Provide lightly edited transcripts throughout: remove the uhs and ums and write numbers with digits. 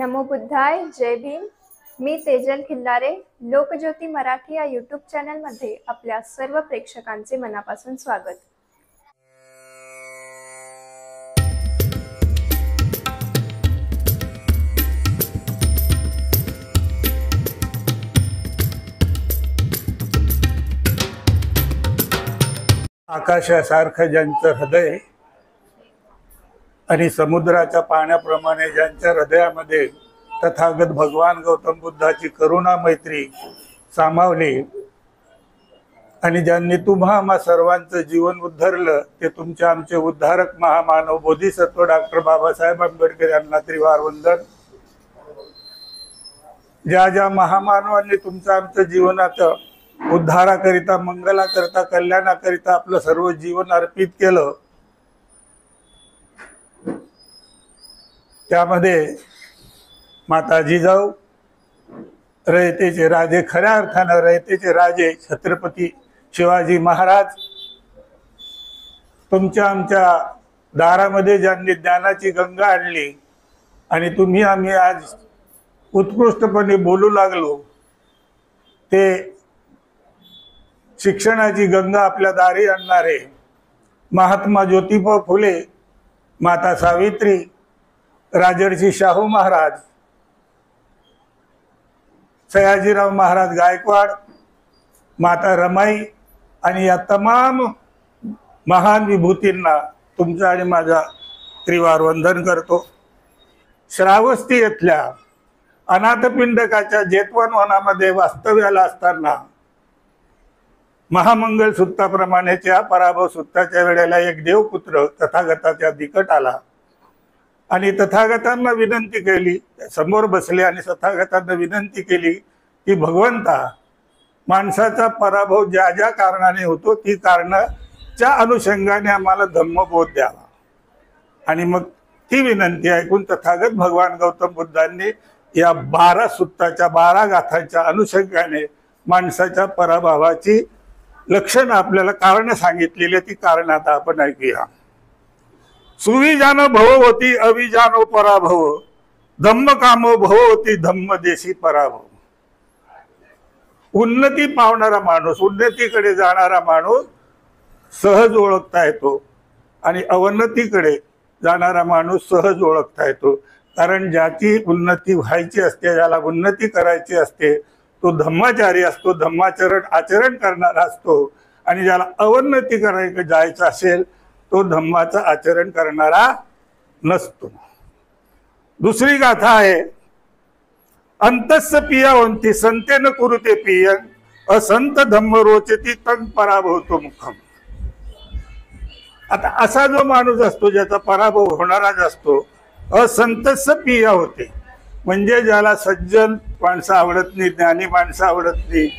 नमो बुद्धाय. जय भीम. मी तेजल खिल्लारे. लोकज्योती मराठी या यूट्यूब चॅनलमध्ये आपल्या सर्व प्रेक्षकांचे मनापासून स्वागत. आकाशासारखं ज्यांचं हृदय आणि समुद्राच्या पाण्याप्रमाणे ज्यांच्या हृदयामध्ये तथागत भगवान गौतम बुद्धाची करुणा मैत्री सामावली आणि ज्यांनी तुम्हा आम्हा सर्वांचं जीवन उद्धरलं ते तुमचे आमचे उद्धारक महामानव बोधिसत्व डॉक्टर बाबासाहेब आंबेडकर यांना त्रिवार वंदन. ज्या ज्या महामानवांनी तुमचं आमचं जीवनाचं उद्धाराकरिता मंगलाकरिता कल्याणाकरिता आपलं सर्व जीवन अर्पित केलं त्यामध्ये माता जिजाऊ रयतेचे राजे, खऱ्या अर्थानं रयतेचे राजे छत्रपती शिवाजी महाराज, तुमच्या आमच्या दारामध्ये ज्यांनी ज्ञानाची गंगा आणली आणि तुम्ही आम्ही आज उत्कृष्टपणे बोलू लागलो ते शिक्षणाची गंगा आपल्या दारी आणणारे महात्मा ज्योतिबा फुले, माता सावित्री, राजर्षी शाहू महाराज, सयाजीराव महाराज गायकवाड, माता रमाई आणि या तमाम महान विभूतींना तुमचा आणि माझा त्रिवार वंदन करतो. श्रावस्ती येथल्या अनाथपिंडकाच्या जेतवन वनामध्ये वास्तव्याला असताना महामंगल सुत्ताप्रमाणेच्या पराभव सुत्ताच्या वेळेला एक देवपुत्र तथागताच्या दिकट आला आणि तथागतांना विनंती केली, समोर बसले आणि तथागतांना विनंती केली की भगवंता, माणसाचा पराभव ज्या ज्या कारणाने होतो ती कारणाच्या अनुषंगाने आम्हाला धम्मबोध द्यावा. आणि मग ती विनंती ऐकून तथागत भगवान गौतम बुद्धांनी या 12 सुत्ताच्या 12 गाथांच्या अनुषंगाने माणसाच्या पराभवाची लक्षण आपल्याला कारण सांगितलेली. ती कारण आता आपण ऐकूया. सुविजानो भवती अविजानो पराभव, धम्म कामो भवती धम्म देशी पराभव. उन्नती पावणारा माणूस, उन्नतीकडे जाणारा माणूस सहज ओळखता येतो आणि अवनतीकडे जाणारा माणूस सहज ओळखता येतो. कारण ज्याची उन्नती व्हायची असते, ज्याला उन्नती करायची असते तो धम्माचारी असतो, धम्माचरण आचरण करणारा असतो. आणि ज्याला अवन्नती करायचं जायचं असेल तो धम्माचं आचरण करणारा नसतो. दुसरी गाथा आहे, अंतस्स पियावंती संतेन कुरुते पियन, असंत धम्म रोचती तंग पराभवतो मुखम. आता असा जो माणूस असतो ज्याचा पराभव होणाराच असतो, असंतस्स पिया होते म्हणजे ज्याला सज्जन माणसं आवडत नाही, ज्ञानी माणसं आवडत नाही,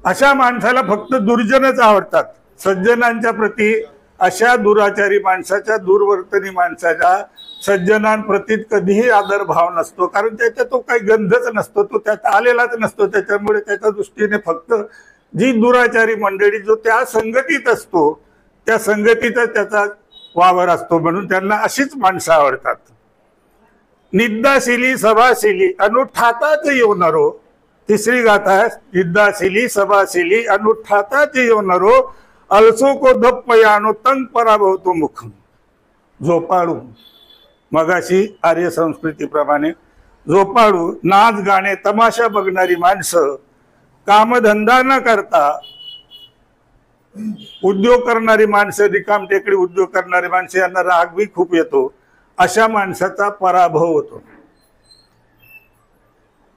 अशा माणसाला फक्त दुर्जनच आवडतात. सज्जनांच्या प्रती, अशा दुराचारी माणसाच्या, दुर्वर्तनी माणसाच्या सज्जनांप्रती कधीही आदर भाव नसतो. कारण त्याचा तो काही गंधच नसतो, तो त्यात आलेलाच नसतो. त्याच्यामुळे त्याच्या दृष्टीने फक्त जी दुराचारी मंडळी जो त्या संगतीत असतो त्या संगतीचा त्याचा वावर असतो, म्हणून त्यांना अशीच माणसं आवडतात. निद्दाशिली सभाशिली अनुठाताच येवणारो. तिसरी गाथा आहे, निद्दाशिली सभाशिली अनुठाताच येवणारो, अलसो को धप्प यानो तंग पराभवतो मुखम. झोपाळू, मगाशी आर्य संस्कृतीप्रमाणे झोपाळू, नाच गाणे तमाशा बघणारी माणसं, कामधंदा न करता उद्योग करणारी माणसं, रिकाम टेकडी उद्योग करणारी माणसं, यांना राग बी खूप येतो. अशा माणसाचा पराभव होतो.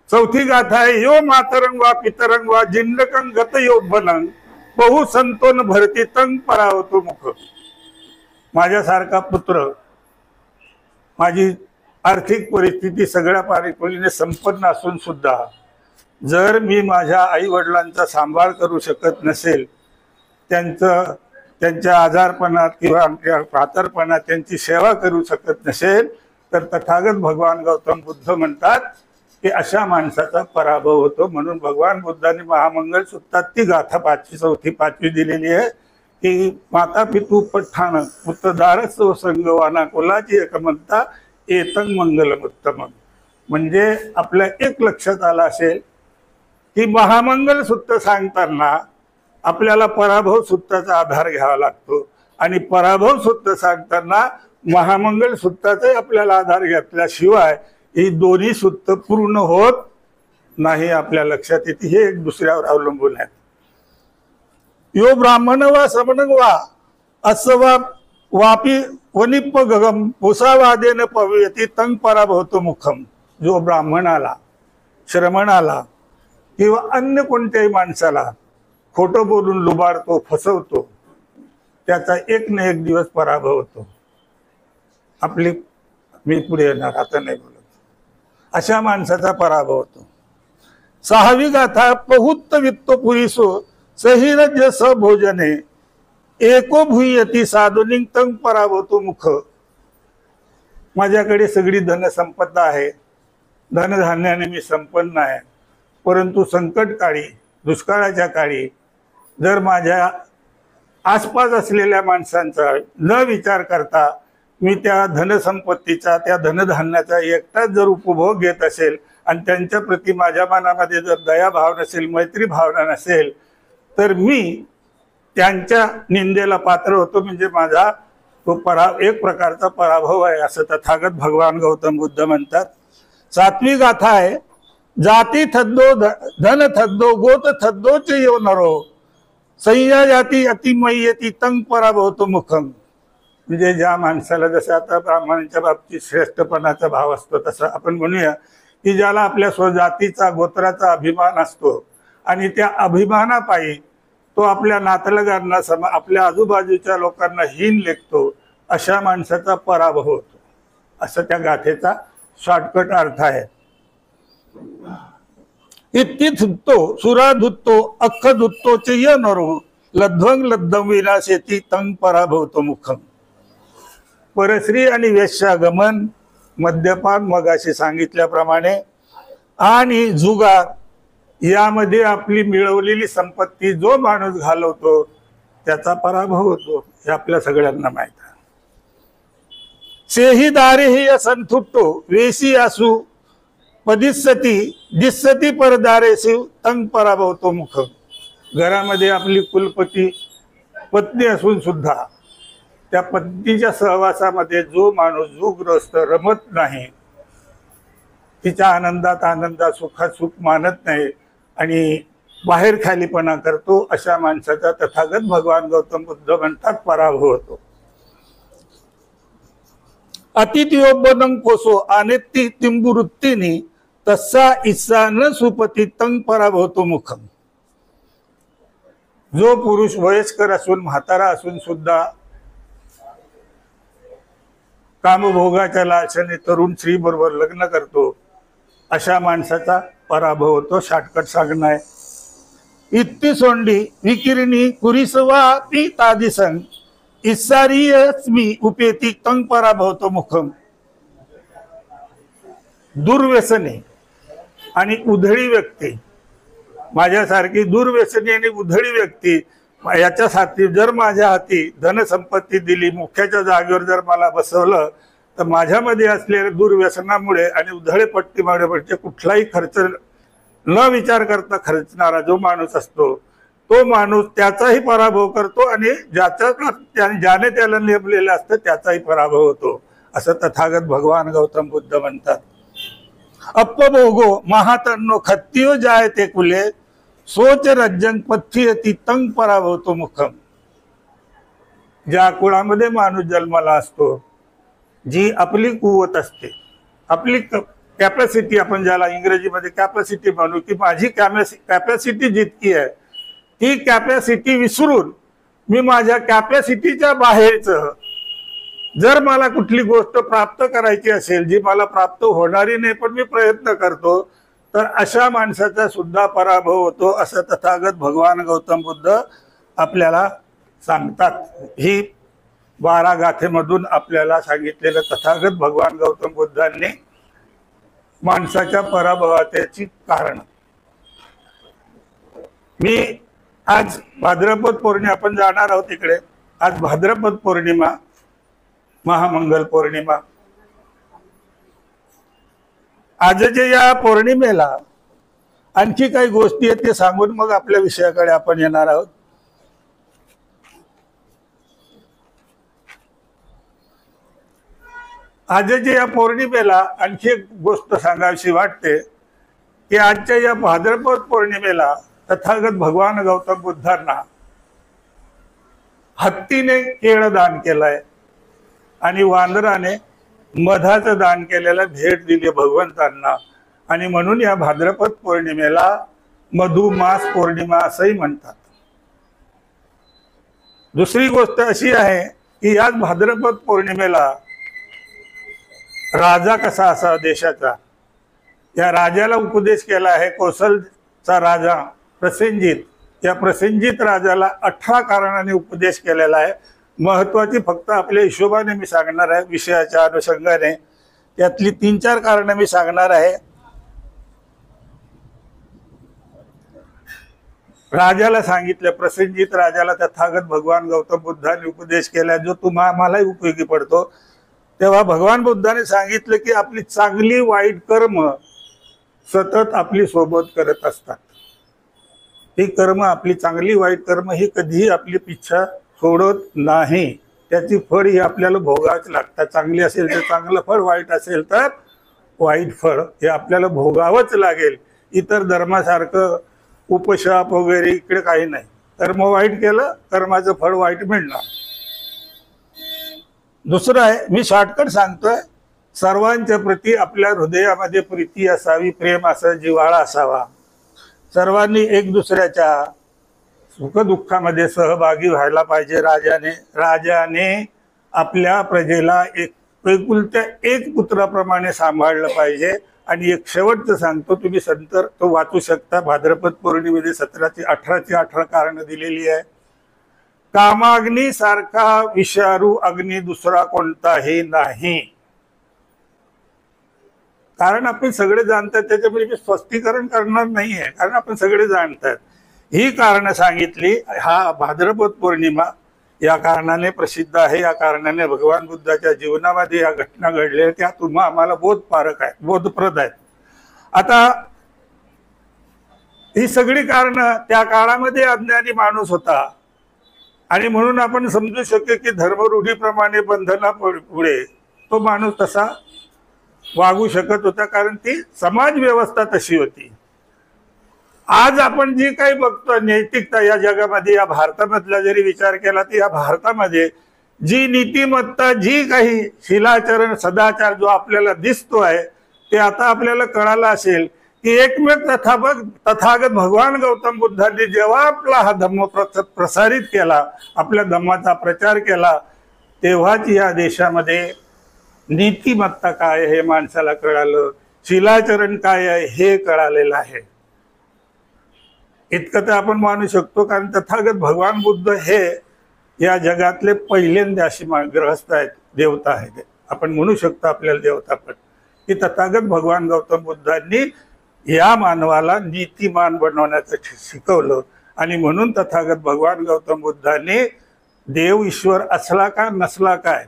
चौथी गाथा आहे, यो मातरंग वा पितरंग वा जिंडकं गत यो बनंग, बहु संतोन भरती तंग पराभवतो मुख. माझ्यासारखा पुत्र, माझी आर्थिक परिस्थिती सगळ्या परीने संपन्न असून सुद्धा जर मी माझ्या आई वडिलांचा सांभाळ करू शकत नसेल, त्यांच्या आजारपणात किंवा म्हातारपणात त्यांची सेवा करू शकत नसेल, तर तथागत भगवान गौतम बुद्ध म्हणतात की अशा माणसाचा पराभव होतो. म्हणून भगवान बुद्धांनी महामंगल सुत्तात ती गाथा 4वी दिलेली आहे की माता पितू पठाण पुत्रदारस्व संगवाना कुलाची एक म्हणता एतंग मंगलम उत्तम. म्हणजे आपल्या एक लक्षात आलं असेल की महामंगल सूत्र सांगताना आपल्याला पराभव सूत्राचा आधार घ्यावा लागतो आणि पराभव सूत्र सांगताना महामंगल सूत्राचा आपल्याला आधार घेतल्याशिवाय ही दोन्ही सूत्र पूर्ण होत नाही. आपल्या लक्षात येते हे एक दुसऱ्यावर अवलंबून आहेत. यो ब्राह्मण वा समण वा असवा वापी वनिप गगम पुसावादेन पवयती तंग पराभवतो मुखम. जो ब्राह्मणाला, श्रमणाला किंवा अन्य कोणत्याही माणसाला खोटं बोलून लुबाडतो, फसवतो, त्याचा एक ना एक दिवस पराभव होतो. मी पुढे येणार, आता नाही बोलत. अशा माणसाचा पराभव होतो. 6वी गाथा पहुत्त वित्त पुरीसो सहिरज स भोजने एको भूयती साधुनिंग तंग पराभवतो मुख. माझ्याकडे सगळी धनसंपदा आहे, धनधान्याने मी संपन्न आहे, परंतु संकट काळी, दुष्काळाच्या काळी जर माझ्या आसपास असलेल्या माणसांचा न विचार करता मी त्या धनसंपत्तीचा, त्या धनधान्याचा एकटाच जर उपभोग घेत असेल आणि त्यांच्या प्रती माझ्या मनामध्ये जर दयाभाव नसेल, मैत्री भावना नसेल, तर मी त्यांच्या निंदेला पात्र होतो. म्हणजे माझा तो एक प्रकारचा पराभव आहे असं तथागत भगवान गौतम बुद्ध म्हणतात. 7वी गाथा आहे जाती थद्दो धन थद्दो गोत थद्दोच येऊ नरो सय्या जाती अतिमय्यती तंग पराभवतो मुखम. म्हणजे ज्या माणसाला जसं आता ब्राह्मणांच्या बाबतीत श्रेष्ठपणाचा भाव असतो तसं आपण म्हणूया की ज्याला आपल्या स्वजातीचा, गोत्राचा अभिमान असतो आणि त्या अभिमानापायी तो आपल्या नातलगांना, आपल्या आजूबाजूच्या लोकांना हीन लेखतो, अशा माणसाचा पराभव होतो, असं त्या गाथेचा शॉर्टकट अर्थ आहे. इत्ती धुत्तो सुरा धुत्तो अख्ख धुत्तो य नरो लध्वंग लद्धम विनाशेती तंग पराभवतो मुखम. परश्री आणि वेश्यागमन, मद्यपान मगाशी सांगितल्याप्रमाणे आणि जुगार यामध्ये आपली मिळवलेली संपत्ती जो माणूस घालवतो त्याचा पराभव होतो, हे आपल्या सगळ्यांना माहित आहे. सेही दारे ही असंतुट्टो वेशी असू पदिस्सती दिस्सती परदारेसी तंग पराभवतो मुख. घरामध्ये आपली कुलपती पत्नी असून सुद्धा त्या पत्नीच्या सहवासामध्ये जो माणूस जुग्रस्त रमत नाही, तिच्या आनंदात सुखात सुख मानत नाही आणि बाहेर खालीपणा करतो, अशा माणसाचा तथागत भगवान गौतम बुद्ध म्हणतात पराभव होतो. अतिथियोबनंग पोसो अनेती तिंबुवृत्तीनी तस्सा इस्सा न सुपती तंग पराभवतो मुखम. जो पुरुष वयस्कर असून, म्हातारा असून सुद्धा कामभोगाच्या लालसेने तरुण स्त्री बरोबर लग्न करतो, अशा माणसाचा पराभव होतो. शॉर्टकट सांगणं आहे. इत्ती सोंडी विकिरणी कुरिसवा ती तादिसंग इसारियस्मी उपेती तंग पराभवतो मुखम. दुर्व्यसने आणि उधळी व्यक्ती, माझ्यासारखी दुर्व्यसनी आणि उधळी व्यक्ती याच्यासाठी जर माझ्या हाती धनसंपत्ती दिली, मुख्याच्या जागेवर जर मला बसवलं, तर माझ्यामध्ये असलेल्या दुर्व्यसनामुळे आणि उधळेपट्टीमुळे म्हणजे कुठलाही खर्च न विचार करता खर्चणारा जो माणूस असतो, तो माणूस त्याचाही पराभव करतो आणि ज्याने त्याला नेमलेलं असतं त्याचाही पराभव होतो, असं तथागत भगवान गौतम बुद्ध म्हणतात. अपभोगो महातन्नो खत्तियो जाय ते कुले सोच रज्जन पथ्यती तंग पराभवतो मुखम. ज्या कुळामध्ये माणूस जन्माला असतो, जी आपली कुवत असते, आपली कॅपॅसिटी, आपण ज्याला इंग्रजीमध्ये कॅपॅसिटी म्हणू, की माझी कॅपॅसिटी जितकी आहे ती कॅपॅसिटी विसरून मी माझ्या कॅपॅसिटीच्या बाहेरचं जर मला कुठली गोष्ट प्राप्त करायची असेल, जी मला प्राप्त होणारी नाही पण मी प्रयत्न करतो, तर अशा माणसाचा सुद्धा पराभव होतो, असं तथागत भगवान गौतम बुद्ध आपल्याला सांगतात. ही 12 गाथेमधून आपल्याला सांगितलेलं तथागत भगवान गौतम बुद्धांनी माणसाच्या पराभवाची कारण. मी आज भाद्रपद पौर्णिमा, आपण जाणार आहोत तिकडे. आज भाद्रपद पौर्णिमा, महामंगल पौर्णिमा. आजच्या या पौर्णिमेला आणखी काही गोष्टी आहेत ते सांगून मग आपल्या विषयाकडे आपण येणार आहोत. आजच्या या पौर्णिमेला आणखी एक गोष्ट सांगावीशी वाटते की आजच्या या भाद्रपद पौर्णिमेला तथागत भगवान गौतम बुद्धांना हत्तीने केळ दान केलंय आणि वानराने मधाचं दान केलेलं भेट दिली भगवंतांना. आणि म्हणून या भाद्रपद पौर्णिमेला मधुमास पौर्णिमा असंही म्हणतात. दुसरी गोष्ट अशी आहे की याच भाद्रपद पौर्णिमेला राजा कसा असावा देशाचा, या राजाला उपदेश केला आहे कौशलचा राजा प्रसेनजित. या प्रसेनजित राजाला 18 कारणाने उपदेश केलेला आहे. महत्वाची फक्त आपल्या हिशोबाने मी सांगणार आहे, विषयाच्या अनुषंगाने. त्यातली 3-4 कारणं मी सांगणार आहे. राजाला सांगितलं, प्रसेनजित राजाला तथागत भगवान गौतम बुद्धांनी उपदेश केला जो आम्हालाही उपयोगी पडतो. तेव्हा भगवान बुद्धाने सांगितलं की आपली चांगली वाईट कर्म सतत आपली सोबत करत असतात. ही कर्म, आपली चांगली वाईट कर्म ही कधीही आपली पिच्छा सोडत नाही. त्याची फळ ही आपल्याला भोगावंच लागतात. चांगली असेल तर चांगलं फळ, वाईट असेल तर वाईट फळ हे आपल्याला भोगावंच लागेल. इतर धर्मासारखं उपशाप वगैरे इकडे काही नाही. कर्म वाईट केलं, कर्माचं फळ वाईट मिळणार. दुसरं आहे, मी शॉर्टकट सांगतोय, सर्वांच्या प्रती आपल्या हृदयामध्ये प्रीती असावी, प्रेम असावं, जिव्हाळा असावा. सर्वांनी एक दुसऱ्याच्या सुखदुःखामध्ये सहभागी व्हायला पाहिजे. राजाने आपल्या प्रजेला एकुलत्या एक पुत्राप्रमाणे सांभाळलं पाहिजे. आणि एक शेवटचं सांगतो, तुम्ही संतर तो वाचू शकता. भाद्रपद पौर्णिमेमध्ये 17-18 कारणं दिलेली आहे. कामाग्नी सारखा विषारू अग्नी दुसरा कोणताही नाही. कारण आपण सगळे जाणतात, त्याच्यामुळे मी स्पष्टीकरण करणार नाहीये, कारण आपण सगळे जाणतात. ही कारणं सांगितली. हा भाद्रपद पौर्णिमा या कारणाने प्रसिद्ध आहे. या कारणाने भगवान बुद्धाच्या जीवनामध्ये या घटना घडल्या, त्या तुम्हा आम्हाला बोधपारक आहेत, बोधप्रद आहेत. आता ही सगळी कारणं, त्या काळामध्ये अज्ञानी माणूस होता आणि म्हणून आपण समजू शकतो की धर्मरूढीप्रमाणे बंधना पुढे तो माणूस तसा वागू शकत होता, कारण ती समाज व्यवस्था तशी होती. आज आपण जी काही बघतो नैतिकता या जगामध्ये, या भारतामधला जरी विचार केला तर या भारतामध्ये जी नीतिमत्ता, जी काही शिलाचरण, सदाचार जो आपल्याला दिसतो आहे, ते आता आपल्याला कळालं असेल की एकमेक तथागत भगवान गौतम बुद्धांनी जेव्हा आपला हा धम्म प्रसारित केला, आपल्या धम्माचा प्रचार केला, तेव्हाच या देशामध्ये नीतिमत्ता काय हे माणसाला कळालं, शिलाचरण काय आहे हे कळालेलं आहे. इतकं तर आपण मानू शकतो, कारण तथागत भगवान बुद्ध हे या जगातले पहिल्यांदा अशी ग्रहस्थ आहेत, देवता आहेत. आपण म्हणू शकतो आपल्याला देवता, पण की तथागत भगवान गौतम बुद्धांनी या मानवाला नीतिमान बनवण्याचं शिकवलं. आणि म्हणून तथागत भगवान गौतम बुद्धांनी देव ईश्वर असला का नसला काय,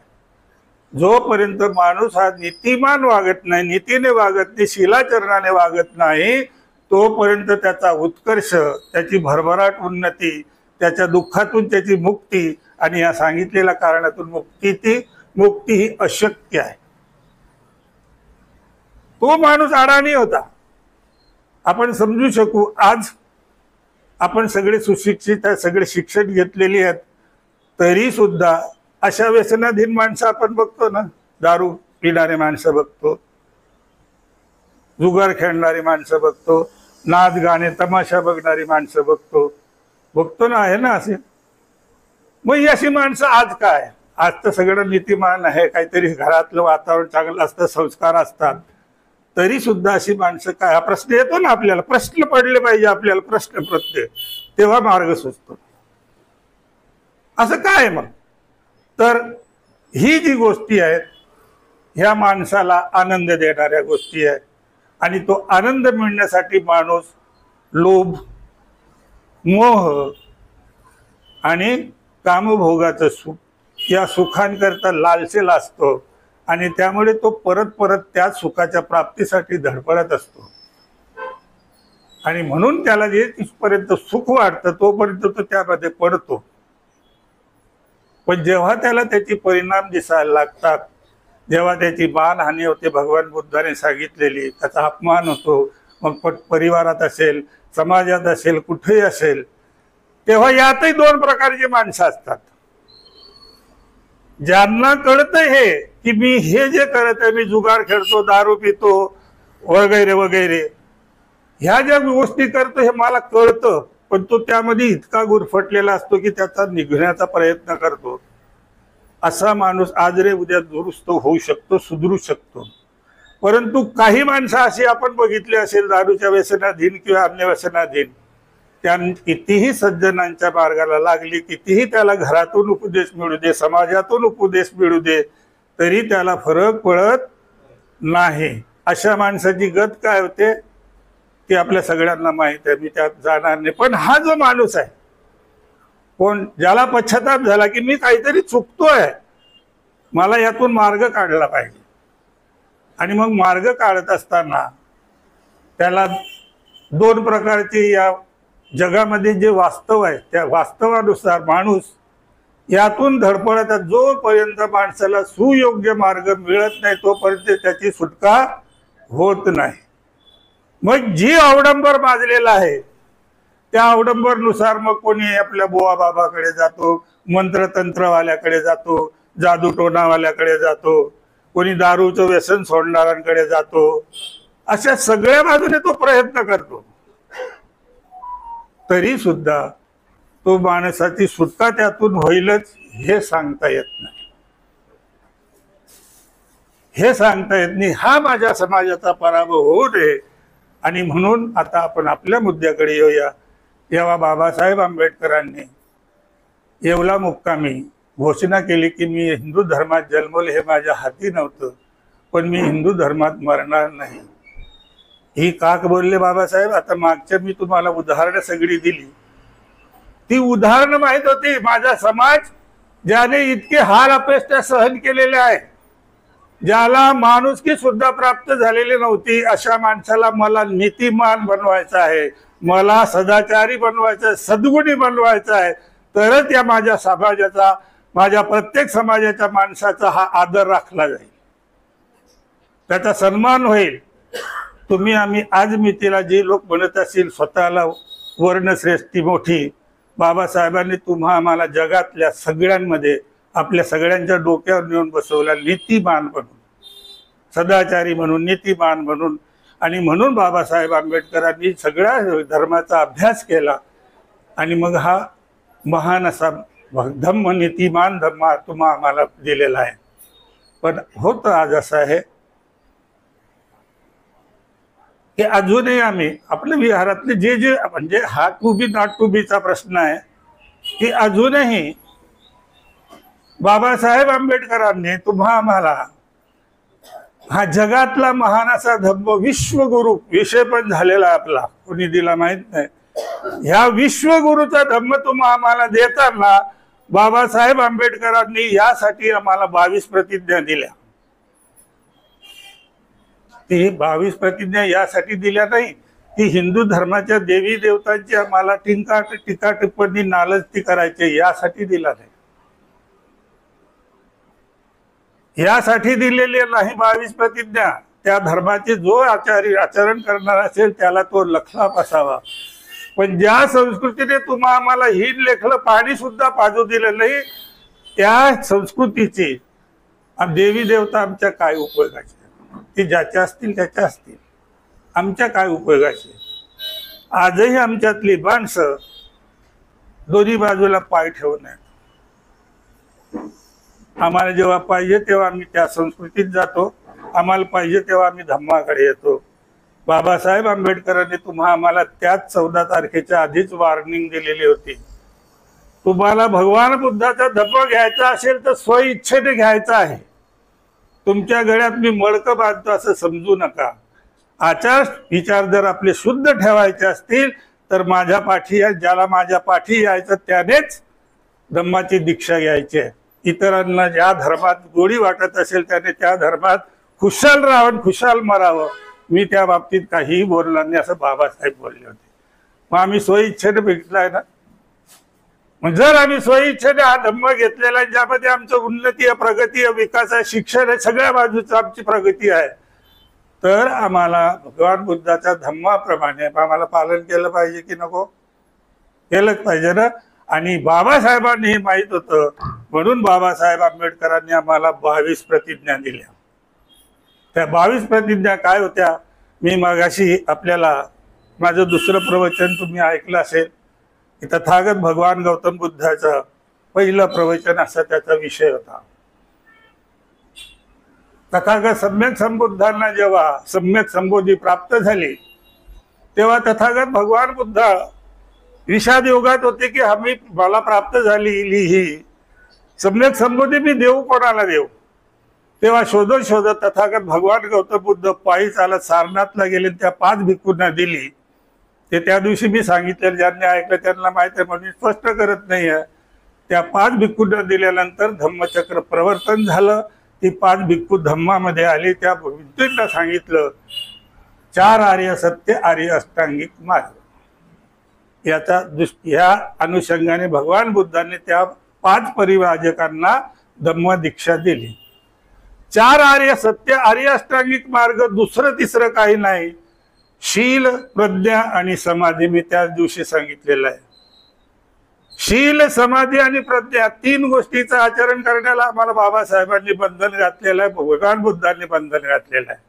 जोपर्यंत माणूस हा नीतिमान वागत नाही, नीतीने वागत नाही, शिलाचरणाने वागत नाही, तोपर्यंत त्याचा उत्कर्ष, त्याची भरभराट उन्नती, त्याच्या दुःखातून त्याची मुक्ती आणि या सांगितलेल्या कारणातून मुक्ती ही अशक्य आहे. तो माणूस अडाणी होता, आपण समजू शकू. आज आपण सगळे सुशिक्षित आहे, सगळे शिक्षण घेतलेली आहेत, तरी सुद्धा अशा व्यसनाधीन माणसं आपण बघतो ना. दारू पिणारे माणसं बघतो, जुगार खेळणारी माणसं बघतो, नाच गाणे तमाशा बघणारी माणसं बघतो ना, आहे ना असे. मग ही अशी माणसं आज काय? आज तर सगळं नीतिमान आहे, काहीतरी घरातलं वातावरण चांगलं असतं, संस्कार असतात, तरी सुद्धा अशी माणसं काय? हा प्रश्न येतो ना आपल्याला. प्रश्न पडले पाहिजे आपल्याला, प्रश्न प्रत्येक, तेव्हा मार्ग सुचतो. असं काय मग? तर ही जी गोष्टी आहेत ह्या माणसाला आनंद देणाऱ्या गोष्टी आहेत. आणि तो आनंद मिळण्यासाठी माणूस लोभ, मोह आणि कामभोगाचं सुख, या सुखांकरता लालसेला असतो. आणि त्यामुळे तो परत परत त्याच सुखाच्या प्राप्तीसाठी धडपडत असतो. आणि म्हणून त्याला जे तिथपर्यंत सुख वाटतं तोपर्यंत तो त्यामध्ये पडतो. पण जेव्हा त्याला त्याचे परिणाम दिसायला लागतात, जेव्हा त्याची मानहानी होते, भगवान बुद्धाने सांगितलेली, त्याचा अपमान होतो, मग परिवारात असेल, समाजात असेल, कुठेही असेल, तेव्हा यातही दोन प्रकारची माणसं असतात. ज्यांना कळतं हे की मी हे जे करत आहे, मी जुगार खेळतो, दारू पितो वगैरे वगैरे, ह्या ज्या गोष्टी करतो हे मला कळतं, पण तो त्यामध्ये इतका गुरफटलेला असतो की त्याचा निघण्याचा प्रयत्न करतो. असा माणूस आज रे उद्या दुरुस्त होऊ शकतो, सुधरू शकतो. परंतु काही माणसं अशी आपण बघितली असेल, दारूच्या व्यसनाधीन किंवा अन्य व्यसनाधीन, त्या कितीही सज्जनांच्या मार्गाला लागली, कितीही त्याला घरातून उपदेश मिळू दे, समाजातून उपदेश मिळू दे, तरी त्याला फरक पडत नाही. अशा माणसाची गत काय होते ते आपल्या सगळ्यांना माहित आहे, मी त्यात जाणार नाही. पण हा जो माणूस आहे, कोण ज्याला पश्चाताप झाला की मी काहीतरी चुकतोय, मला यातून मार्ग काढला पाहिजे, आणि मग मार्ग काढत असताना त्याला दोन प्रकारचे या जगामध्ये जे वास्तव आहे त्या वास्तवानुसार माणूस यातून धडपडत, जोपर्यंत माणसाला सुयोग्य मार्ग मिळत नाही तोपर्यंत त्याची सुटका होत नाही. मग जी अवडंबर माजलेला आहे त्या अवडंबरनुसार मग कोणी आपल्या बुवा बाबाकडे जातो, मंत्रतंत्रवाल्याकडे जातो, जादूटोणावाल्याकडे जातो, कोणी दारूचं व्यसन सोडणाऱ्यांकडे जातो. अशा सगळ्या बाजूने तो प्रयत्न करतो, तरी सुद्धा तो माणसाची सुटका त्यातून होईलच हे सांगता येत नाही. हे सांगता येत नाही. हा माझ्या समाजाचा पराभव होऊ नये. आणि म्हणून आता आपण आपल्या मुद्द्याकडे येऊया. जेव्हा बाबासाहेब आंबेडकरांनी येवला मुक्कामी घोषणा केली की मी हिंदू धर्मात जन्मले, हे माझ्या हाती नव्हतं, पण मी हिंदू धर्मात मरणार नाही. ही काक बोलले बाबासाहेब. आता मागच्या मी तुम्हाला उदाहरणं सगळी दिली, ती उदाहरणं माहित होती. माझा समाज ज्याने इतके हाल अपेष्टा सहन केलेले आहे, ज्याला माणुसकी सुद्धा प्राप्त झालेली नव्हती, अशा माणसाला मला नीतिमान बनवायचा आहे, मला सदाचारी बनवायचं आहे, सद्गुणी बनवायचं आहे, तरच या माझ्या समाजाचा, माझ्या प्रत्येक समाजाच्या माणसाचा हा आदर राखला जाईल, त्याचा सन्मान होईल. तुम्ही आम्ही आज मितीला जे लोक म्हणत असतील स्वतःला वर्णश्रेष्ठी मोठी, बाबासाहेबांनी तुम्हा आम्हाला जगातल्या सगळ्यांमध्ये आपल्या सगळ्यांच्या डोक्यावर नेऊन बसवला, नीतिमान म्हणून, सदाचारी म्हणून, नीतिमान म्हणून. आणि म्हणून बाबासाहेब आंबेडकरांनी सगळ्या धर्माचा अभ्यास केला आणि मग हा महान असा धम्म, नीतिमान धम्म तुम्हा आम्हाला दिलेला आहे. पण होतं आज असं आहे की अजूनही आम्ही आपल्या विहारातले जे जे, म्हणजे हा टू बी नॉट टू बीचा प्रश्न आहे की अजूनही बाबासाहेब आंबेडकरांनी तुम्हा आम्हाला हा जगातला महान असा धम्म, विश्वगुरु विषय पण झालेला आपला, कोणी दिला माहित नाही, ह्या विश्वगुरूचा धम्म तुम्हा आम्हाला देताना बाबासाहेब आंबेडकरांनी यासाठी आम्हाला 22 प्रतिज्ञा दिल्या. ती 22 प्रतिज्ञा यासाठी दिल्या नाही की हिंदू धर्माच्या देवी देवतांची आम्हाला टीका टिप्पणी नालस्ती करायची, यासाठी दिला नाही. यासाठी दिलेली नाही 22 प्रतिज्ञा. त्या धर्माचे जो आचरण करणार असेल त्याला तो लखलाप असावा. पण ज्या संस्कृतीने तुम्हा आम्हाला हिन लेखलं पाणी सुद्धा पाजू दिलं नाही, त्या संस्कृतीची देवी देवता आमच्या काय उपयोगाचे? ती ज्याच्या असतील त्याच्या असतील, आमच्या काय उपयोगाचे? आजही आमच्यातली माणसं दोन्ही बाजूला पाय ठेवून आहेत. आम्हाला जेव्हा पाहिजे तेव्हा आम्ही त्या संस्कृतीत जातो, आम्हाला पाहिजे तेव्हा आम्ही धम्माकडे येतो. बाबासाहेब आंबेडकरांनी तुम्हा आम्हाला त्याच 14 तारखेच्या आधीच वॉर्निंग दिलेली होती. तुम्हाला भगवान बुद्धाचा धम्म घ्यायचा असेल तर स्वइच्छेने घ्यायचा आहे. तुमच्या गळ्यात मी मडकं बांधतो असं समजू नका. आचार विचार जर आपले शुद्ध ठेवायचे असतील तर माझ्या पाठी या, ज्याला माझ्या पाठी यायचं त्यानेच धम्माची दीक्षा घ्यायची आहे. इतरांना ज्या धर्मात गोडी वाटत असेल त्याने त्या धर्मात खुशाल राहावं, खुशाल मरावं. मी त्या बाबतीत काहीही बोलणार नाही असं बाबासाहेब बोलले होते. मग आम्ही स्वइच्छेने बघितलाय ना. मग जर आम्ही स्वइच्छेने हा धम्म घेतलेला आहे, ज्यामध्ये आमचं उन्नती आहे, प्रगती आहे, विकास आहे, शिक्षण आहे, सगळ्या बाजूचं आमची प्रगती आहे, तर आम्हाला भगवान बुद्धाच्या धम्माप्रमाणे आम्हाला पालन केलं पाहिजे की नको? केलंच पाहिजे ना. आणि बाबासाहेबांनी हे माहित होतं, म्हणून बाबासाहेब आंबेडकरांनी आम्हाला 22 प्रतिज्ञा दिल्या. त्या 22 प्रतिज्ञा काय होत्या? मी मगाशी आपल्याला माझं दुसरं प्रवचन तुम्ही ऐकलं असेल की तथागत भगवान गौतम बुद्धाचं पहिलं प्रवचन असा त्याचा विषय होता. तथागत सम्यक संबुद्धांना जेव्हा सम्यक संबोधी प्राप्त झाली तेव्हा तथागत भगवान बुद्ध विषाद योगात होते की मला प्राप्त झालेली ही सम्यक संबोधी मी देऊ कोणाला देऊ. तेव्हा शोधत शोधत तथागत भगवान गौतम बुद्ध पायी चालत सारनाथला गेले. त्या 5 भिक्खूंना दिली. ते त्या दिवशी मी सांगितलं, ज्यांनी ऐकलं त्यांना माहिती आहे म्हणून स्पष्ट करत नाही आहे. त्या 5 भिक्खूंना दिल्यानंतर धम्मचक्र प्रवर्तन झालं. ती 5 भिक्खू धम्मामध्ये आली. त्या भिक्खूंना सांगितलं 4 आर्य सत्य, आर्य अष्टांगिक मार्ग. ह्या अनुषंगाने भगवान बुद्धांनी त्या 5 परिव्राजकांना धम्म दीक्षा दिली. 4 आर्य सत्य, आर्य अष्टांगिक मार्ग, दुसरं तिसरं काही नाही. शील, प्रज्ञा आणि समाधी मी त्याच दिवशी सांगितलेलं आहे. शील, समाधी आणि प्रज्ञा 3 गोष्टीचं आचरण करण्याला आम्हाला बाबासाहेबांनी बंधन घातलेलं आहे, भगवान बुद्धांनी बंधन घातलेलं आहे.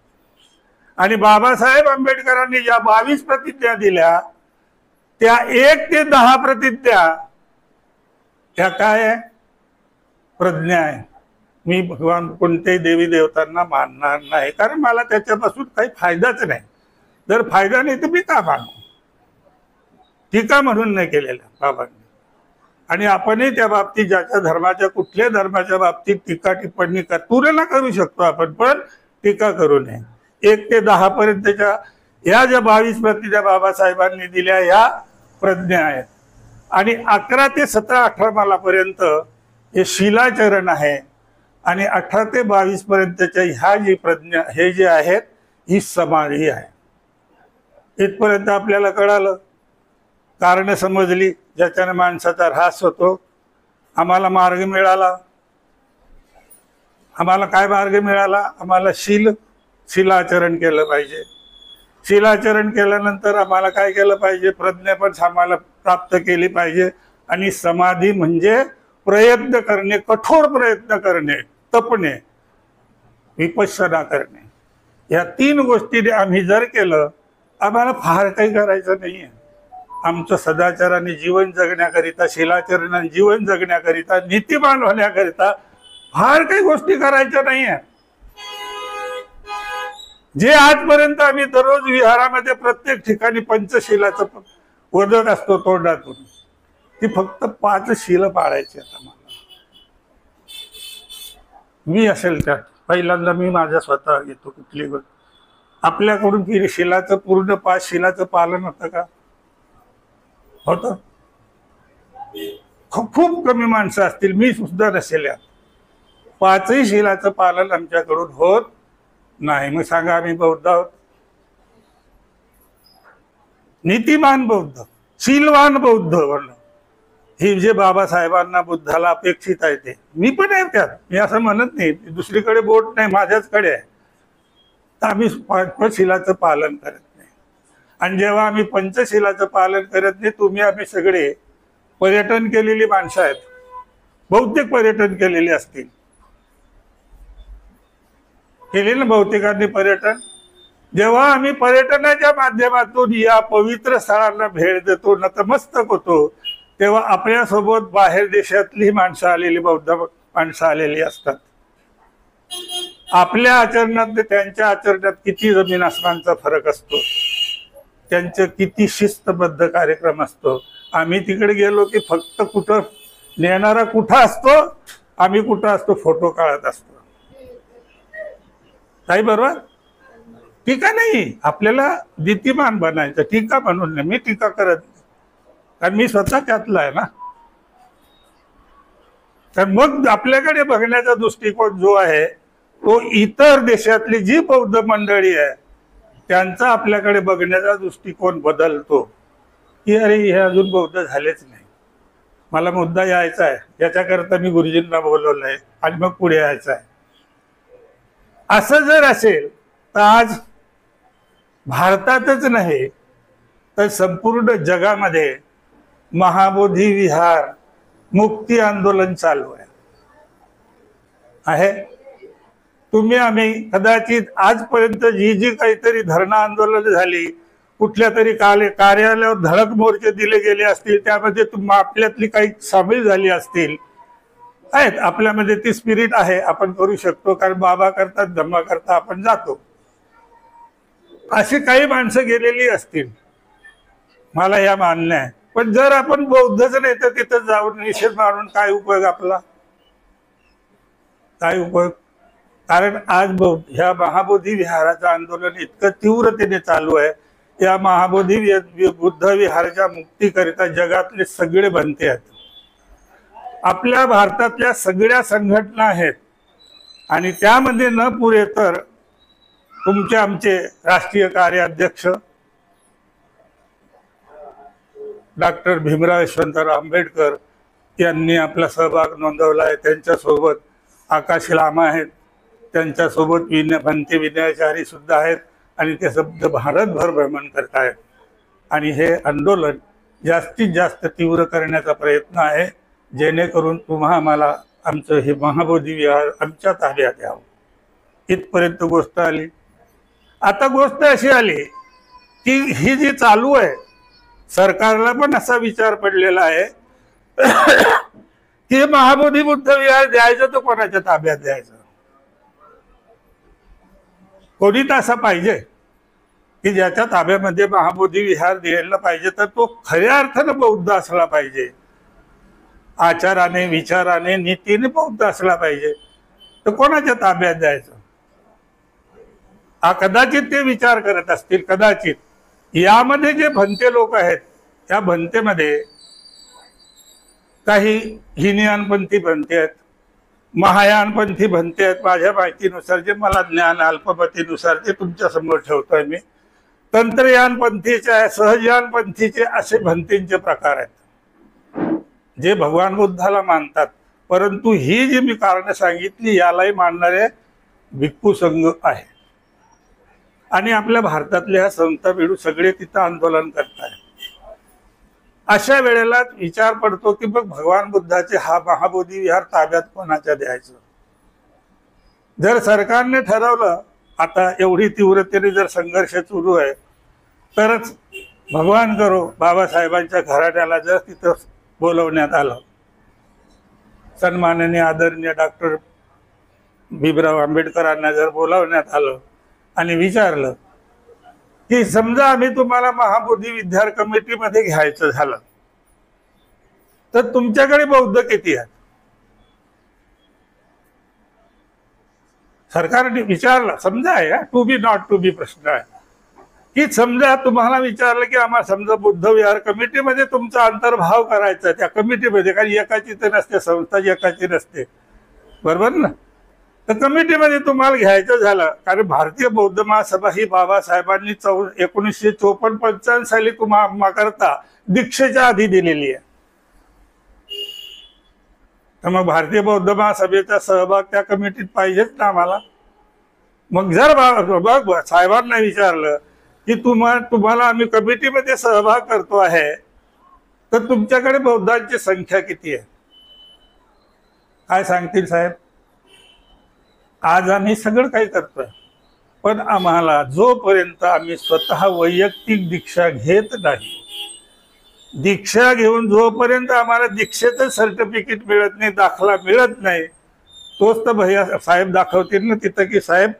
आणि बाबासाहेब आंबेडकरांनी ज्या 22 प्रतिज्ञा दिल्या त्या 1 ते 10 प्रतिज्ञा त्या काय आहे? प्रज्ञा आहे. मी भगवान कोणत्याही देवी देवतांना मानणार नाही, कारण मला त्याच्यापासून काही फायदाच नाही. जर फायदा नाही तर मी का मानू? टीका म्हणून नाही केलेला बाबांनी. आणि आपणही त्या बाबतीत ज्याच्या धर्माच्या कुठल्या धर्माच्या बाबतीत टीका टिप्पणी तुलना करू शकतो आपण, पण टीका करू नये. 1 ते 10 पर्यंतच्या या ज्या 22 प्रतिज्ञा बाबासाहेबांनी दिल्या या प्रज्ञा आहेत. आणि 11 ते 17, 18 मालापर्यंत हे शिलाचरण आहे. आणि 18 ते 22 पर्यंतच्या ह्या जी प्रज्ञा हे जे आहेत ही समाधी आहे. इथपर्यंत आपल्याला कळालं, कारण समजली, ज्याच्याने माणसाचा ऱ्हास होतो. आम्हाला मार्ग मिळाला. आम्हाला काय मार्ग मिळाला? आम्हाला शिलाचरण केलं पाहिजे. शिलाचरण केल्यानंतर आम्हाला काय केलं पाहिजे? प्रज्ञा पण आम्हाला प्राप्त केली पाहिजे. आणि समाधी म्हणजे प्रयत्न करणे, कठोर प्रयत्न करणे, तपणे, विपश्यना करणे. या 3 गोष्टी आम्ही जर केलं, आम्हाला फार काही करायचं नाहीये. आमचं सदाचाराने जीवन जगण्याकरिता, शिलाचरणाने जीवन जगण्याकरिता, नीतिमान होण्याकरिता फार काही गोष्टी करायच्या नाहीये. जे आजपर्यंत आम्ही दररोज विहारामध्ये प्रत्येक ठिकाणी पंचशिलाचं वदत असतो तोंडातून, ती फक्त 5 शील पाळायची. आता मला मी असेल त्यात पहिल्यांदा मी माझ्या स्वतः घेतो कुठली गोष्ट. आपल्याकडून की शिलाचं पूर्ण 5 शिलाचं पालन होतं का? होतं? खूप कमी माणसं असतील, मी सुद्धा नसेल यात. 5ही शिलाचं पालन आमच्याकडून होत नाही. मग सांगा आम्ही बौद्ध आहोत? नीतिमान बौद्ध, शीलवान बौद्ध म्हणलं हे जे बाबासाहेबांना बुद्धाला अपेक्षित आहे ते मी पण आहे त्यात. मी असं म्हणत नाही, दुसरीकडे बोट नाही, माझ्याचकडे आहे. तर आम्ही पंचशिलाचं पालन करत नाही. आणि जेव्हा आम्ही पंचशिलाचं पालन करत नाही, आम्ही सगळे पर्यटन केलेली माणसं आहेत, बहुतेक पर्यटन केलेले असतील. केले ना बहुतेकांनी पर्यटन? जेव्हा आम्ही पर्यटनाच्या माध्यमातून या पवित्र स्थळांना भेट देतो, नतमस्तक होतो, तेव्हा आपल्यासोबत बाहेर देशातली माणसं आलेली, बौद्ध माणसं आलेली असतात. आपल्या आचरणात त्यांच्या आचरणात किती जमीन आसमानचा फरक असतो. त्यांचं किती शिस्तबद्ध कार्यक्रम असतो. आम्ही तिकडे गेलो की फक्त कुठं नेणारा कुठं असतो, आम्ही कुठं असतो, फोटो काढत असतो. काही बरोबर? टीका नाही, आपल्याला नीतिमान बनायचं, टीका म्हणून नाही. मी टीका करत नाही, कारण मी स्वतः त्यातला आहे ना. तर मग आपल्याकडे बघण्याचा दृष्टिकोन जो आहे तो इतर देशातली जी बौद्ध मंडळी आहे त्यांचा आपल्याकडे बघण्याचा दृष्टिकोन बदलतो की अरे हे अजून बौद्ध झालेच नाही, मला मुद्दा यायचा आहे, याच्याकरता मी गुरुजींना बोलवलंय आणि मग पुढे यायचं आहे. असं जर असेल तर आज भारतातच नाही तर संपूर्ण जगामध्ये महाबोधी विहार मुक्ती आंदोलन चालू आहे. तुम्ही आम्ही कदाचित आजपर्यंत जी जी काहीतरी धरणं आंदोलन झाली, कुठल्या तरी कार्यालयावर धडक मोर्चे दिले गेले असतील, त्यामध्ये आपल्यातली काही सामील झाली असतील, आहेत आपल्यामध्ये ती स्पिरिट आहे, आपण करू शकतो, कारण बाबा करतात धम्मा करता आपण जातो. अशी काही माणसं गेलेली असतील, मला या मान्य आहे. पण जर आपण बौद्धच नाही तर तिथं जाऊन निषेध मारून काय उपयोग आपला, काय उपयोग? कारण आज ह्या महाबोधी विहाराचं आंदोलन इतकं तीव्रतेने चालू आहे. या महाबोधी बुद्ध विहाराच्या मुक्तीकरिता जगातले सगळे बनते आहेत. आपल्या भारतातल्या सगळ्या संघटना आहेत आणि त्यामध्ये न पुरे तर तुमचे आमचे राष्ट्रीय कार्याध्यक्ष डॉक्टर भीमराव यशवंतराव आंबेडकर यांनी आपला सहभाग नोंदवला आहे. त्यांच्यासोबत आकाश लामा आहेत, त्यांच्यासोबत भंते विनयाचारी सुद्धा आहेत आणि ते शब्द भारतभर भ्रमण करत आहेत. आणि हे आंदोलन जास्तीत जास्त तीव्र करण्याचा प्रयत्न आहे, जेणेकरून तुम्हा आम्हाला आमचं हे महाबोधी विहार आमच्या ताब्यात यावं. इथपर्यंत गोष्ट आली. आता गोष्ट अशी आली की ही जी चालू आहे, सरकारला पण असा विचार पडलेला आहे की महाबोधी बुद्ध विहार द्यायचं तर कोणाच्या ताब्यात द्यायचं. कोणी तर असं पाहिजे की ज्याच्या ताब्यामध्ये महाबोधी विहार द्यायला पाहिजे, तर तो खऱ्या अर्थानं बौद्ध असला पाहिजे, आचाराने विचाराने नीतीने बौद्ध असला पाहिजे. तर कोणाच्या ताब्यात द्यायचं? कदाचित ते विचार करत असतील. कदाचित यामध्ये जे भंते लोक आहेत त्या भंतेमध्ये काही हिनयानपंथी भंते आहेत, महायानपंथी भंते आहेत. माझ्या माहितीनुसार जे मला ज्ञान अल्पमतीनुसार ते तुमच्या समोर ठेवतोय मी. तंत्रयानपंथीचे, सहजयानपंथीचे असे भंतींचे प्रकार आहेत जे भगवान बुद्धाला मानतात. परंतु ही जी मी कारणं सांगितली यालाही मानणारे भिक्खू संघ आहे. आणि आपल्या भारतातले ह्या संत बिडू सगळे तिथं आंदोलन करतात. अशा वेळेला विचार पडतो की मग भगवान बुद्धाचे हा महाबोधी विहार ताब्यात कोणाच्या द्यायचं? जर सरकारने ठरवलं, आता एवढी तीव्रतेने जर संघर्ष सुरू आहे, तरच भगवान करो बाबासाहेबांच्या घराण्याला जर तिथं बोलवण्यात आलं, सन्माननीय आदरणीय डॉक्टर भीमराव आंबेडकरांना जर बोलावण्यात आलं आणि विचारलं की समजा आम्ही तुम्हाला महाबोधी विद्यार कमिटीमध्ये घ्यायचं झालं तर तुमच्याकडे बौद्ध किती आहेत? सरकारने विचारलं, समजा आहे, to be not to be प्रश्न आहे की समजा तुम्हाला विचारलं की आम्हाला समजा बुद्ध विहार कमिटीमध्ये तुमचा अंतर्भाव करायचा, त्या कमिटीमध्ये, कारण एकाची तर नसते संस्था, एकाची नसते, बरोबर ना? तर कमिटीमध्ये तुम्हाला घ्यायचं झालं, कारण भारतीय बौद्ध महासभा ही बाबासाहेबांनी 1954-55 साली तुम्हाला करता दीक्षेच्या आधी दिलेली आहे. तर मग भारतीय बौद्ध महासभेचा सहभाग त्या कमिटीत पाहिजेच ना आम्हाला. मग जर साहेबांना विचारलं की तुम्हाला आम्ही कमिटीमध्ये सहभाग करतो आहे, तर तुमच्याकडे बौद्धांची संख्या किती आहे? काय सांगतील साहेब? आज आम्ही सगळं काही करतोय, पण आम्हाला जोपर्यंत आम्ही स्वतः वैयक्तिक दीक्षा घेत नाही, दीक्षा घेऊन जोपर्यंत आम्हाला दीक्षेचं सर्टिफिकेट मिळत नाही, दाखला मिळत नाही, तोच तर भैया साहेब दाखवतील ना तिथं की साहेब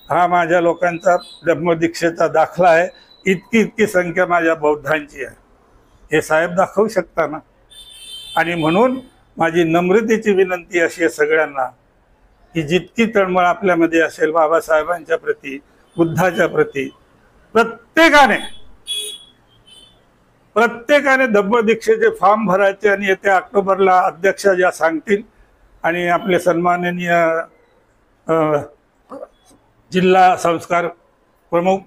हा माझ्या लोकांचा धम्मदीक्षेचा दाखला आहे, इतकी इतकी संख्या माझ्या बौद्धांची आहे, हे साहेब दाखवू शकता ना. आणि म्हणून माझी नम्रतेची विनंती अशी आहे सगळ्यांना की जितकी तळमळ आपल्यामध्ये असेल बाबासाहेबांच्या प्रती, बुद्धाच्या प्रती, प्रत्येकाने धम्मदीक्षेचे फॉर्म भरायचे आणि येत्या ऑक्टोबरला अध्यक्ष ज्या सांगतील आणि आपले सन्माननीय जिल्हा संस्कार प्रमुख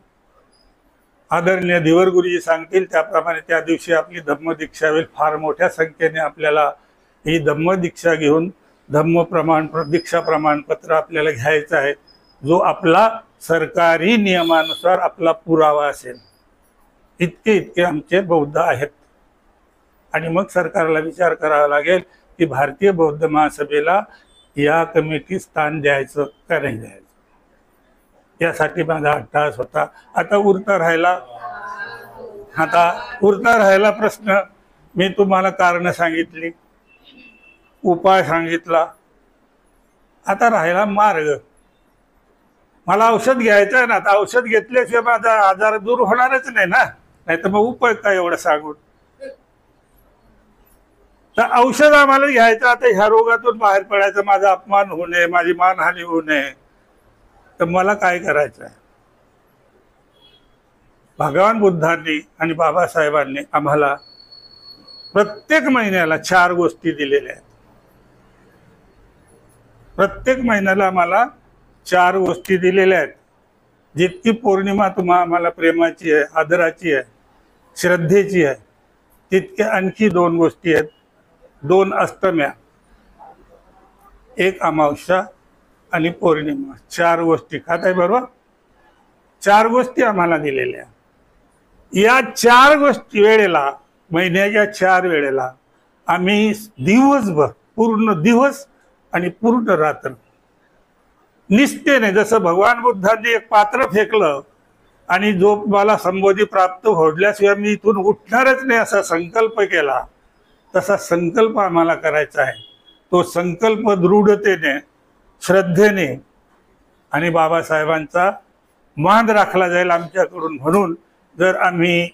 आदरणीय दिवर गुरुजी सांगतील त्याप्रमाणे त्या दिवशी आपली धम्मदीक्षा होईल. फार मोठ्या संख्येने आपल्याला ही धम्मदीक्षा घेऊन दीक्षा प्रमाणपत्र आपल्याला घ्यायचं आहे, जो आपला सरकारी नियमानुसार आपला पुरावा असेल. इतके आमचे बौद्ध आहेत. आणि मग सरकारला विचार करावा लागेल की भारतीय बौद्ध महासभेला या कमिटी स्थान द्यायचं का नाही द्यायचं. यासाठी माझा अट्टहास होता. आता उरता राहिला प्रश्न. मी तुम्हाला कारण सांगितली, उपाय सांगितला. आता राहिला मार्ग. मला औषध घ्यायचं आहे ना. आता औषध घेतल्याशिवाय माझा आजार दूर होणारच नाही ना. नाही तर मग उपाय काय एवढं सांगून. तर औषध आम्हाला घ्यायचं. आता ह्या रोगातून बाहेर पडायचं, माझा अपमान होऊ नये, माझी मानहानी होऊ नये. तर मला काय करायचं आहे. भगवान बुद्धांनी आणि बाबासाहेबांनी आम्हाला प्रत्येक महिन्याला 4 गोष्टी दिलेल्या आहेत. प्रत्येक महिन्याला आम्हाला 4 गोष्टी दिलेल्या आहेत. जितकी पौर्णिमा आम्हाला प्रेमाची आहे, आदराची आहे, श्रद्धेची आहे, तितक्या आणखी 2 गोष्टी आहेत. 2 अष्टम्या, 1 अमावस्या आणि पौर्णिमा. 4 गोष्टी. खात आहे बरोबर. 4 गोष्टी आम्हाला दिलेल्या. या 4 गोष्टी वेळेला, महिन्याच्या 4 वेळेला आम्ही दिवसभर, पूर्ण दिवस आणि पूर्ण रात्र निष्ठेने, जसं भगवान बुद्धांनी एक पात्र फेकलं आणि जो मला संबोधी प्राप्त होडल्याशिवाय मी इथून उठणारच नाही असा संकल्प केला, तसा संकल्प आम्हाला करायचा आहे. तो संकल्प दृढतेने, श्रद्धेने आणि बाबासाहेबांचा मान राखला जाईल आमच्याकडून. म्हणून जर आम्ही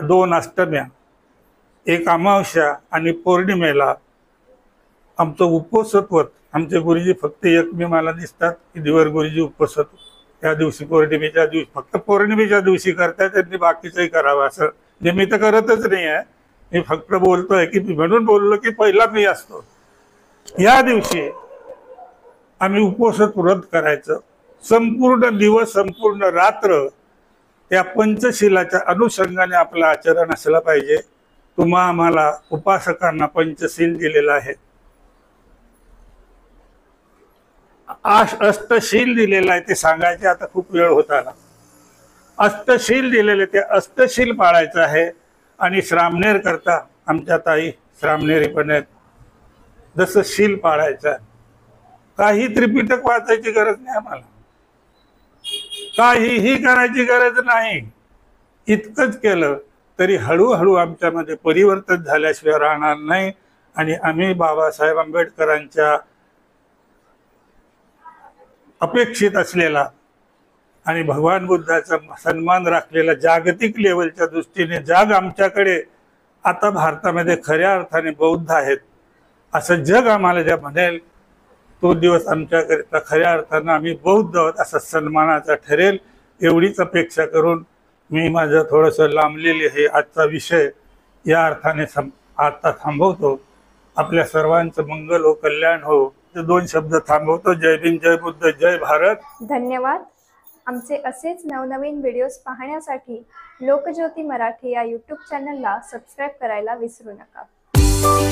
2 अष्टम्या, 1 अमावस्या आणि पौर्णिमेला आमचं उपोषत्व, आमचे गुरुजी फक्त एकमेव मला दिसतात की दिवर गुरुजी उपोषत्व त्या दिवशी, पौर्णिमेच्या दिवशी, फक्त पौर्णिमेच्या दिवशी करतात. त्यांनी बाकीचंही करावं असं जे मी तर करतच नाही आहे. मी फक्त बोलतोय की म्हणून बोललो की पहिला मी असतो. या दिवशी आम्ही उपोषित व्रत करायचं. संपूर्ण दिवस, संपूर्ण रात्र त्या पंचशिलाच्या अनुषंगाने आपलं आचरण असलं पाहिजे. आम्हाला उपासकांना पंचशील दिलेलं आहे, अष्टशील दिलेलं आहे. ते सांगायचे आता खूप वेळ होत आला. अष्टशील दिलेले, ते अष्टशील पाळायचं आहे. आणि श्रामणेर करता आमच्या ताई श्रामणेरी पण आहेत, जसं शील पाळायचं. काही त्रिपिटक वाचायची गरज नाही आम्हाला, काहीही करायची गरज नाही. इतकंच केलं तरी हळूहळू आमच्यामध्ये परिवर्तन झाल्याशिवाय राहणार नाही. आणि आम्ही बाबासाहेब आंबेडकरांच्या अपेक्षित असलेला आणि भगवान बुद्धाचा सन्मान राखलेला जागतिक लेवलच्या दृष्टीने जग आमच्याकडे आता भारतामध्ये खऱ्या अर्थाने बौद्ध आहेत असं जग आम्हाला जे म्हणेल, तो दिवस आमच्याकरिता खऱ्या अर्थानं आम्ही बौद्ध आहोत असा सन्मानाचा ठरेल. एवढीच अपेक्षा करून मी माझं थोडंसं लांबलेले हे आजचा विषय या अर्थाने आता थांबवतो. आपल्या सर्वांचं मंगल हो, कल्याण हो. ते 2 शब्द थांबवतो. जय भीम, जय बुद्ध, जय भारत. धन्यवाद. आमचे असेच नवनवीन व्हिडिओज पाहण्यासाठी लोकज्योती मराठी या यूट्यूब चॅनलला सबस्क्राईब करायला विसरू नका.